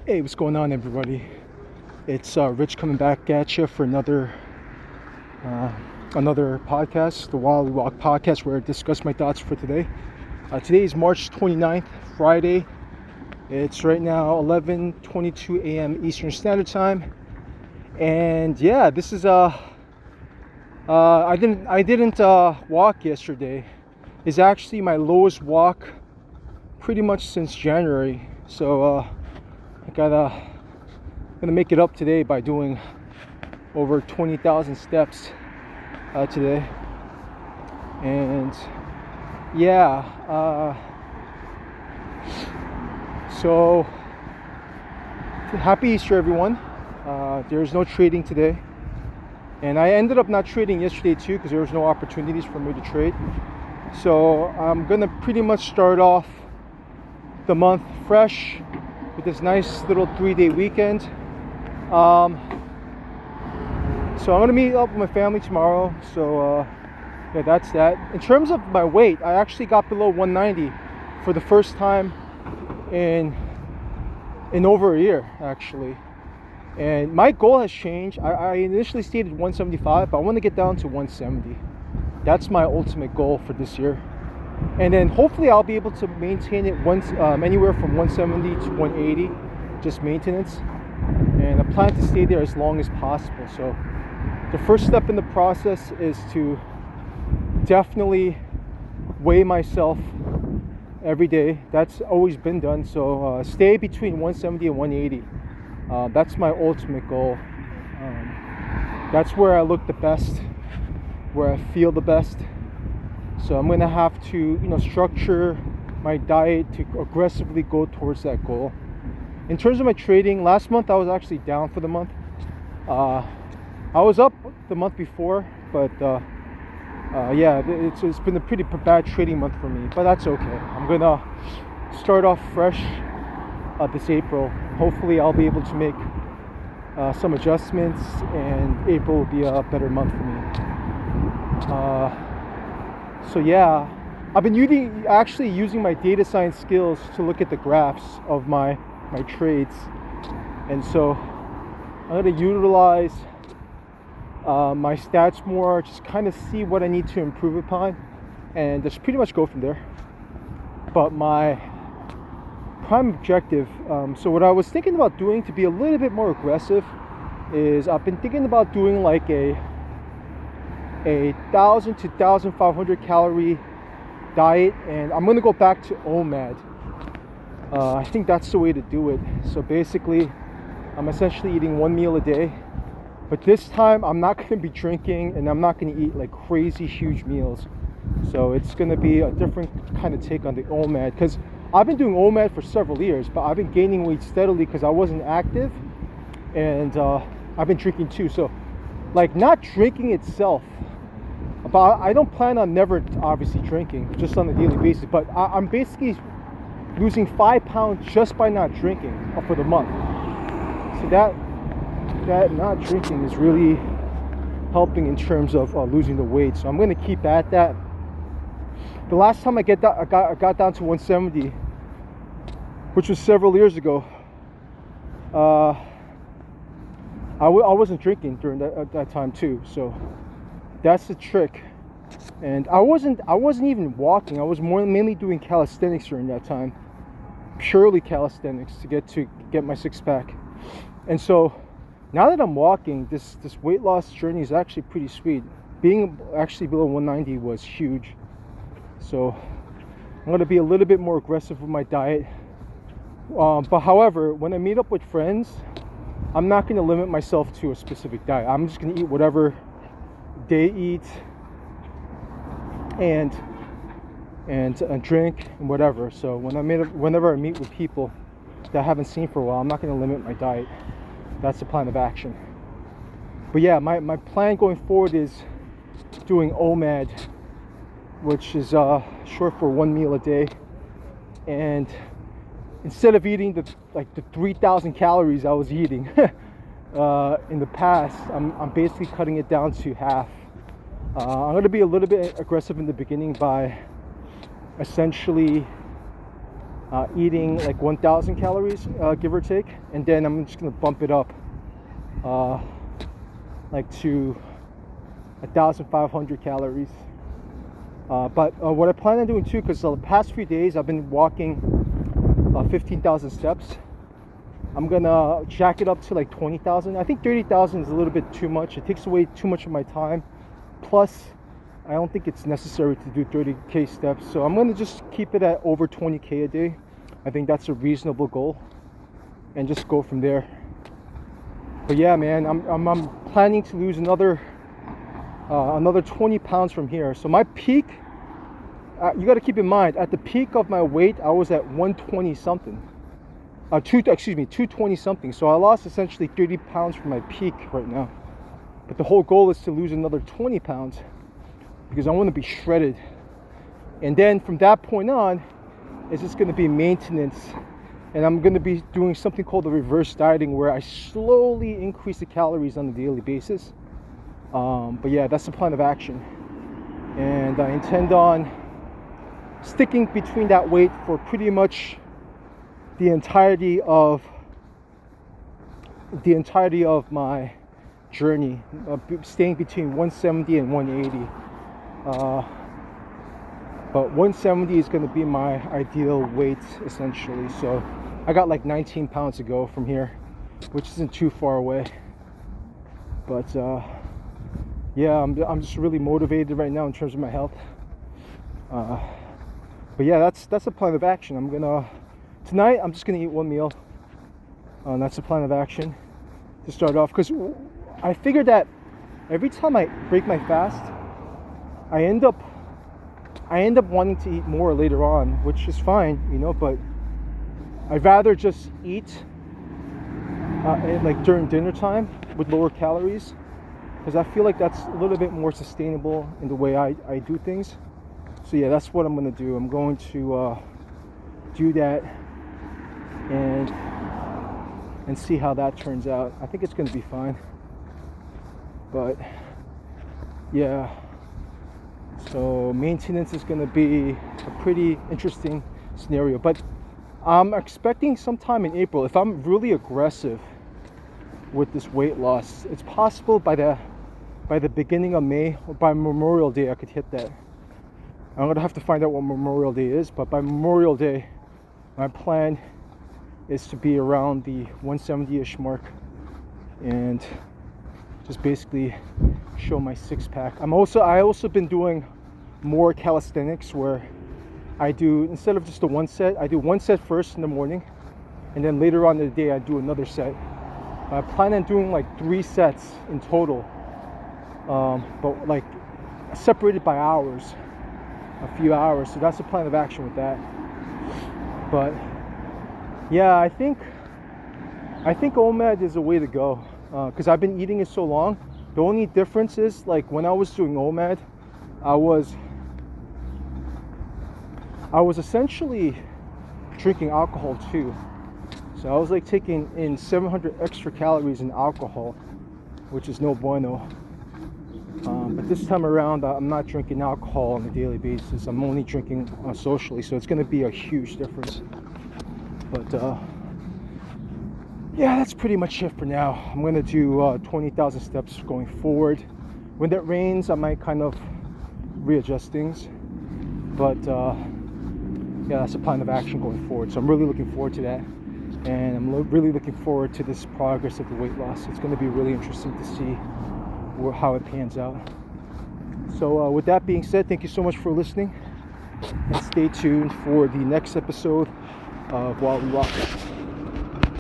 Hey, what's going on, everybody? It's Rich coming back at you for another podcast, the Wildly Walk podcast, where I discuss my thoughts for today. Today is March 29th, Friday. It's right now 11:22 a.m. Eastern Standard Time, and yeah, this is I didn't walk yesterday. It's actually my lowest walk pretty much since January. So gonna make it up today by doing over 20,000 steps today. And yeah, so happy Easter, everyone. There's no trading today, and I ended up not trading yesterday too because there was no opportunities for me to trade. So I'm gonna pretty much start off the month fresh with this nice little 3-day weekend. So I'm gonna meet up with my family tomorrow. So yeah, that's that. In terms of my weight, I actually got below 190 for the first time in over a year, actually. And my goal has changed. I initially stated 175, but I want to get down to 170. That's my ultimate goal for this year. And then hopefully I'll be able to maintain it anywhere from 170 to 180, just maintenance. And I plan to stay there as long as possible. So the first step in the process is to definitely weigh myself every day. That's always been done. So stay between 170 and 180. That's my ultimate goal. That's where I look the best, where I feel the best. So I'm gonna have to, structure my diet to aggressively go towards that goal. In terms of my trading, last month I was actually down for the month. I was up the month before, but yeah, it's been a pretty bad trading month for me. But that's okay. I'm gonna start off fresh this April. Hopefully I'll be able to make some adjustments, and April will be a better month for me. So yeah, I've been using my data science skills to look at the graphs of my trades, and so I'm going to utilize my stats more, just kind of see what I need to improve upon, and just pretty much go from there. But my prime objective, so what I was thinking about doing to be a little bit more aggressive is I've been thinking about doing like a 1,000 to 1,500 calorie diet, and I'm gonna go back to OMAD. I think that's the way to do it. So basically, I'm essentially eating one meal a day, but this time I'm not gonna be drinking, and I'm not gonna eat like crazy huge meals. So it's gonna be a different kind of take on the OMAD, because I've been doing OMAD for several years, but I've been gaining weight steadily because I wasn't active, and I've been drinking too. So like, not drinking itself, but I don't plan on never obviously drinking just on a daily basis, but I'm basically losing 5 pounds just by not drinking for the month. So that not drinking is really helping in terms of losing the weight. So I'm going to keep at that. The last time I got down to 170, which was several years ago, I wasn't drinking during that time too. So that's the trick. And I wasn't even walking. I was mainly doing calisthenics during that time, purely calisthenics to get my six-pack. And so now that I'm walking, this weight loss journey is actually pretty sweet. Being actually below 190 was huge. So I'm going to be a little bit more aggressive with my diet. But however, when I meet up with friends, I'm not going to limit myself to a specific diet. I'm just going to eat whatever they eat, and drink and whatever. So whenever I meet with people that I haven't seen for a while, I'm not going to limit my diet. That's the plan of action. But yeah, my plan going forward is doing OMAD, which is short for one meal a day. And instead of eating the 3,000 calories I was eating in the past, I'm basically cutting it down to half. I'm going to be a little bit aggressive in the beginning by essentially eating like 1,000 calories, give or take, and then I'm just gonna bump it up like to 1,500 calories. But what I plan on doing too, because the past few days I've been walking 15,000 steps, I'm gonna jack it up to like 20,000. I think 30,000 is a little bit too much. It takes away too much of my time. Plus, I don't think it's necessary to do 30k steps. So I'm gonna just keep it at over 20k a day. I think that's a reasonable goal, and just go from there. But yeah, man, I'm planning to lose another 20 pounds from here. So my peak, you got to keep in mind, at the peak of my weight, I was at 120 something. 220 something. So I lost essentially 30 pounds from my peak right now. But the whole goal is to lose another 20 pounds because I want to be shredded. And then from that point on, it's just going to be maintenance. And I'm going to be doing something called the reverse dieting, where I slowly increase the calories on a daily basis. But yeah, that's the plan of action. And I intend on sticking between that weight for pretty much the entirety of my journey, staying between 170 and 180. But 170 is going to be my ideal weight essentially. So I got like 19 pounds to go from here, which isn't too far away. But yeah, I'm just really motivated right now in terms of my health. But yeah, that's the plan of action. Tonight I'm just gonna eat one meal. That's the plan of action to start off, because I figured that every time I break my fast, I end up wanting to eat more later on, which is fine, you know, but I'd rather just eat like during dinner time with lower calories, because I feel like that's a little bit more sustainable in the way I do things. So yeah, that's what I'm going to do. I'm going to do that and see how that turns out. I think it's going to be fine. But yeah, so maintenance is going to be a pretty interesting scenario. But I'm expecting sometime in April, if I'm really aggressive with this weight loss, it's possible by the beginning of May or by Memorial Day I could hit that. I'm gonna have to find out what Memorial Day is, but by Memorial Day my plan is to be around the 170-ish mark and just basically show my six-pack. I also been doing more calisthenics, where I do, instead of just the one set, I do one set first in the morning, and then later on in the day I do another set. I plan on doing like 3 sets in total, but like separated by hours, a few hours. So that's the plan of action with that. But yeah, I think OMAD is a way to go, because I've been eating it so long. The only difference is, like, when I was doing OMAD, I was essentially drinking alcohol too. So I was like taking in 700 extra calories in alcohol, which is no bueno. But this time around, I'm not drinking alcohol on a daily basis. I'm only drinking socially, so it's going to be a huge difference. But yeah, that's pretty much it for now. I'm going to do 20,000 steps going forward. When that rains, I might kind of readjust things. But yeah, that's the plan of action going forward. So I'm really looking forward to that. And I'm really looking forward to this progress of the weight loss. It's going to be really interesting to see how it pans out. So with that being said, thank you so much for listening, and stay tuned for the next episode of While We Walk.